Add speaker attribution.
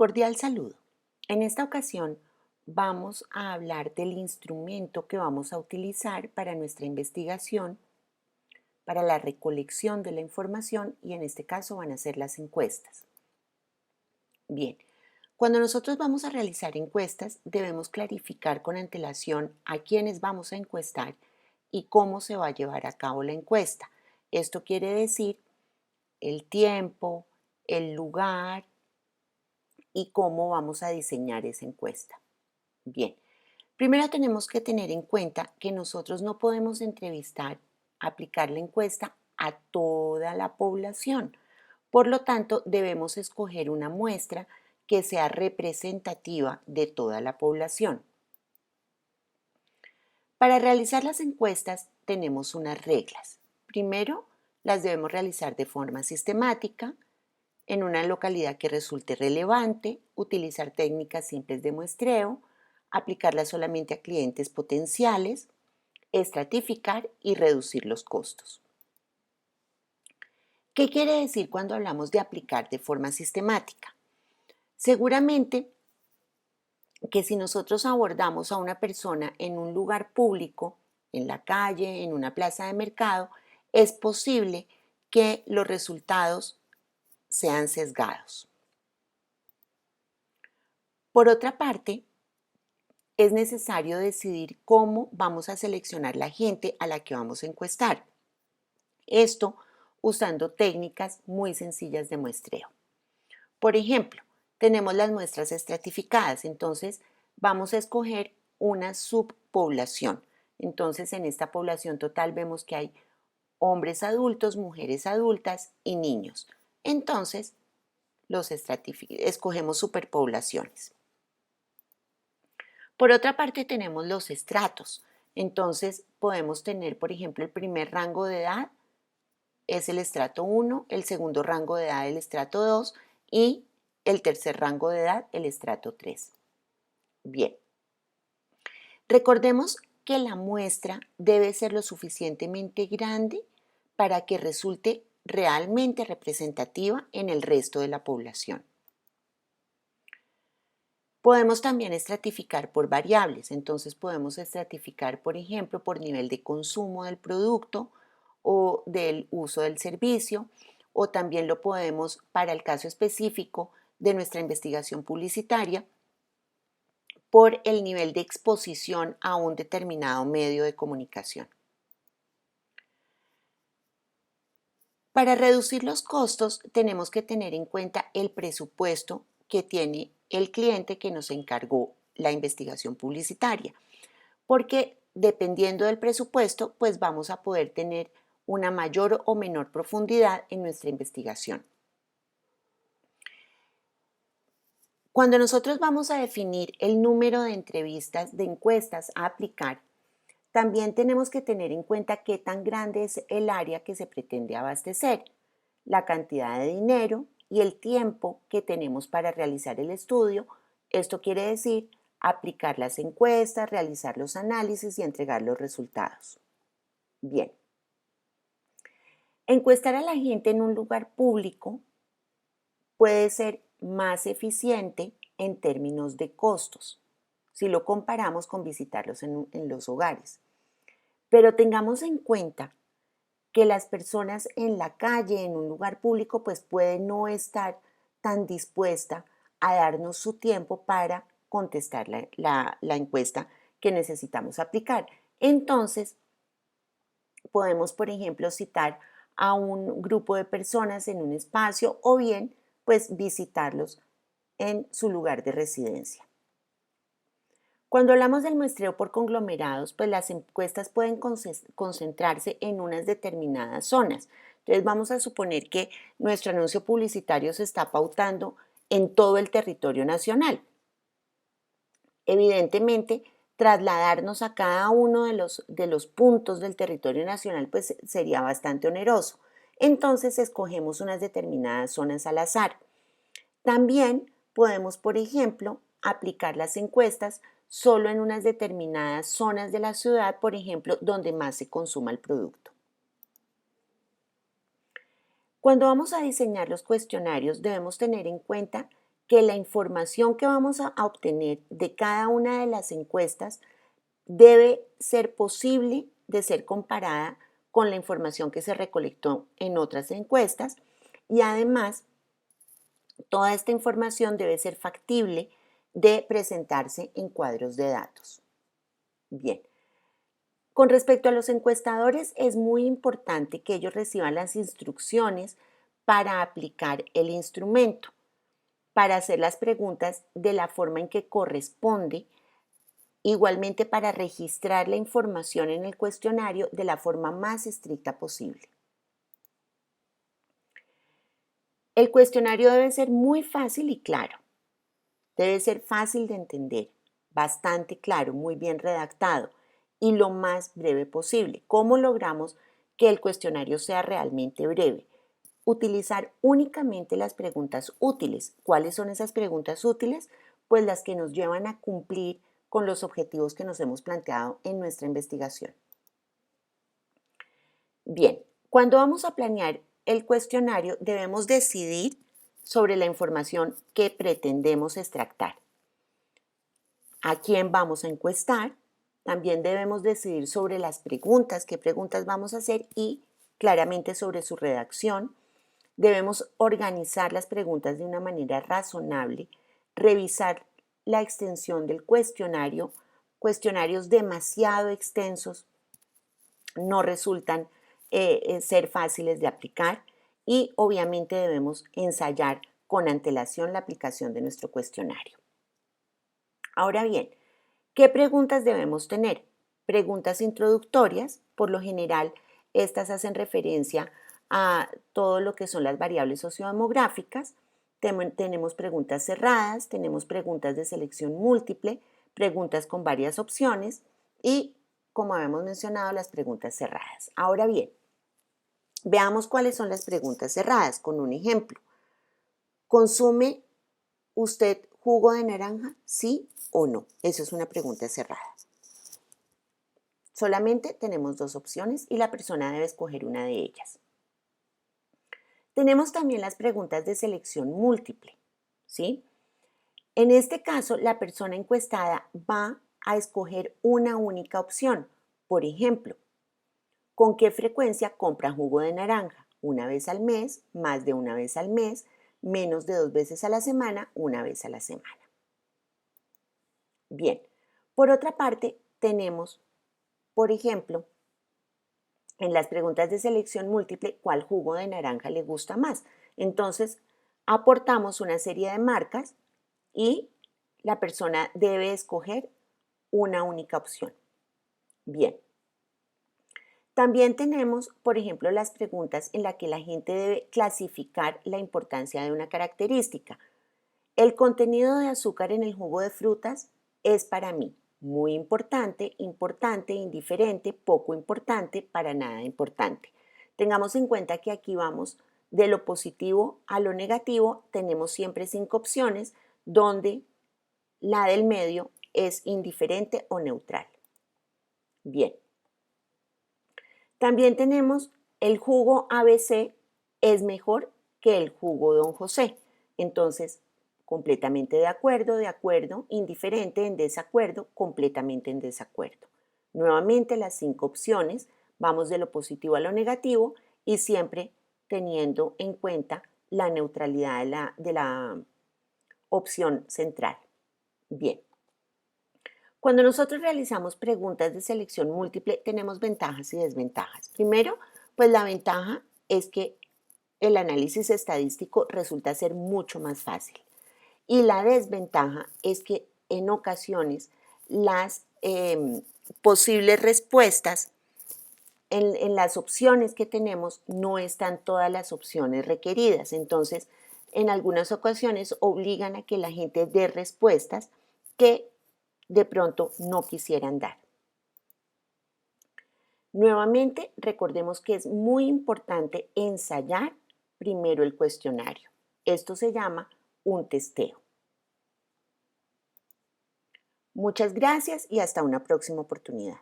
Speaker 1: Cordial saludo. En esta ocasión vamos a hablar del instrumento que vamos a utilizar para nuestra investigación, para la recolección de la información y en este caso van a ser las encuestas. Bien, cuando nosotros vamos a realizar encuestas debemos clarificar con antelación a quiénes vamos a encuestar y cómo se va a llevar a cabo la encuesta. Esto quiere decir el tiempo, el lugar y cómo vamos a diseñar esa encuesta. Bien, primero tenemos que tener en cuenta que nosotros no podemos aplicar la encuesta a toda la población. Por lo tanto, debemos escoger una muestra que sea representativa de toda la población. Para realizar las encuestas tenemos unas reglas. Primero, las debemos realizar de forma sistemática, en una localidad que resulte relevante, utilizar técnicas simples de muestreo, aplicarlas solamente a clientes potenciales, estratificar y reducir los costos. ¿Qué quiere decir cuando hablamos de aplicar de forma sistemática? Seguramente que si nosotros abordamos a una persona en un lugar público, en la calle, en una plaza de mercado, es posible que los resultados sean sesgados. Por otra parte, es necesario decidir cómo vamos a seleccionar la gente a la que vamos a encuestar. Esto usando técnicas muy sencillas de muestreo. Por ejemplo, tenemos las muestras estratificadas, entonces vamos a escoger una subpoblación. Entonces en esta población total vemos que hay hombres adultos, mujeres adultas y niños. Entonces escogemos superpoblaciones. Por otra parte tenemos los estratos. Entonces podemos tener, por ejemplo, el primer rango de edad es el estrato 1, el segundo rango de edad el estrato 2 y el tercer rango de edad el estrato 3. Bien, recordemos que la muestra debe ser lo suficientemente grande para que resulte realmente representativa en el resto de la población. Podemos también estratificar por variables, entonces podemos estratificar, por ejemplo, por nivel de consumo del producto o del uso del servicio, o también lo podemos, para el caso específico de nuestra investigación publicitaria, por el nivel de exposición a un determinado medio de comunicación. Para reducir los costos, tenemos que tener en cuenta el presupuesto que tiene el cliente que nos encargó la investigación publicitaria, porque dependiendo del presupuesto, pues vamos a poder tener una mayor o menor profundidad en nuestra investigación. Cuando nosotros vamos a definir el número de entrevistas, de encuestas a aplicar, también tenemos que tener en cuenta qué tan grande es el área que se pretende abastecer, la cantidad de dinero y el tiempo que tenemos para realizar el estudio. Esto quiere decir aplicar las encuestas, realizar los análisis y entregar los resultados. Bien. Encuestar a la gente en un lugar público puede ser más eficiente en términos de costos, si lo comparamos con visitarlos en los hogares. Pero tengamos en cuenta que las personas en la calle, en un lugar público, pues pueden no estar tan dispuesta a darnos su tiempo para contestar la encuesta que necesitamos aplicar. Entonces, podemos, por ejemplo, citar a un grupo de personas en un espacio o bien, pues, visitarlos en su lugar de residencia. Cuando hablamos del muestreo por conglomerados, pues las encuestas pueden concentrarse en unas determinadas zonas. Entonces vamos a suponer que nuestro anuncio publicitario se está pautando en todo el territorio nacional. Evidentemente, trasladarnos a cada uno de los puntos del territorio nacional pues sería bastante oneroso. Entonces escogemos unas determinadas zonas al azar. También podemos, por ejemplo, aplicar las encuestas solo en unas determinadas zonas de la ciudad, por ejemplo, donde más se consuma el producto. Cuando vamos a diseñar los cuestionarios, debemos tener en cuenta que la información que vamos a obtener de cada una de las encuestas debe ser posible de ser comparada con la información que se recolectó en otras encuestas y además toda esta información debe ser factible de presentarse en cuadros de datos. Bien. Con respecto a los encuestadores, es muy importante que ellos reciban las instrucciones para aplicar el instrumento, para hacer las preguntas de la forma en que corresponde, igualmente para registrar la información en el cuestionario de la forma más estricta posible. El cuestionario debe ser muy fácil y claro. Debe ser fácil de entender, bastante claro, muy bien redactado y lo más breve posible. ¿Cómo logramos que el cuestionario sea realmente breve? Utilizar únicamente las preguntas útiles. ¿Cuáles son esas preguntas útiles? Pues las que nos llevan a cumplir con los objetivos que nos hemos planteado en nuestra investigación. Bien, cuando vamos a planear el cuestionario debemos decidir sobre la información que pretendemos extractar. ¿A quién vamos a encuestar? También debemos decidir sobre las preguntas, qué preguntas vamos a hacer y claramente sobre su redacción. Debemos organizar las preguntas de una manera razonable, revisar la extensión del cuestionario. Cuestionarios demasiado extensos no resultan ser fáciles de aplicar y obviamente debemos ensayar con antelación la aplicación de nuestro cuestionario. Ahora bien, ¿qué preguntas debemos tener? Preguntas introductorias, por lo general estas hacen referencia a todo lo que son las variables sociodemográficas. Tenemos preguntas cerradas, tenemos preguntas de selección múltiple, preguntas con varias opciones y, como habíamos mencionado, las preguntas cerradas. Ahora bien, veamos cuáles son las preguntas cerradas con un ejemplo. ¿Consume usted jugo de naranja? ¿Sí o no? Eso es una pregunta cerrada. Solamente tenemos dos opciones y la persona debe escoger una de ellas. Tenemos también las preguntas de selección múltiple, ¿sí? En este caso, la persona encuestada va a escoger una única opción. Por ejemplo, ¿con qué frecuencia compra jugo de naranja? ¿Una vez al mes, más de una vez al mes, menos de 2 veces a la semana, una vez a la semana? Bien, por otra parte, tenemos, por ejemplo, en las preguntas de selección múltiple, ¿cuál jugo de naranja le gusta más? Entonces, aportamos una serie de marcas y la persona debe escoger una única opción. Bien. También tenemos, por ejemplo, las preguntas en las que la gente debe clasificar la importancia de una característica. El contenido de azúcar en el jugo de frutas es para mí muy importante, importante, indiferente, poco importante, para nada importante. Tengamos en cuenta que aquí vamos de lo positivo a lo negativo. Tenemos siempre 5 opciones donde la del medio es indiferente o neutral. Bien. También tenemos el jugo ABC es mejor que el jugo Don José. Entonces, completamente de acuerdo, indiferente, en desacuerdo, completamente en desacuerdo. Nuevamente las 5 opciones, vamos de lo positivo a lo negativo y siempre teniendo en cuenta la neutralidad de la opción central. Bien. Cuando nosotros realizamos preguntas de selección múltiple, tenemos ventajas y desventajas. Primero, pues la ventaja es que el análisis estadístico resulta ser mucho más fácil. Y la desventaja es que en ocasiones las posibles respuestas en las opciones que tenemos no están todas las opciones requeridas. Entonces, en algunas ocasiones obligan a que la gente dé respuestas que de pronto no quisieran dar. Nuevamente, recordemos que es muy importante ensayar primero el cuestionario. Esto se llama un testeo. Muchas gracias y hasta una próxima oportunidad.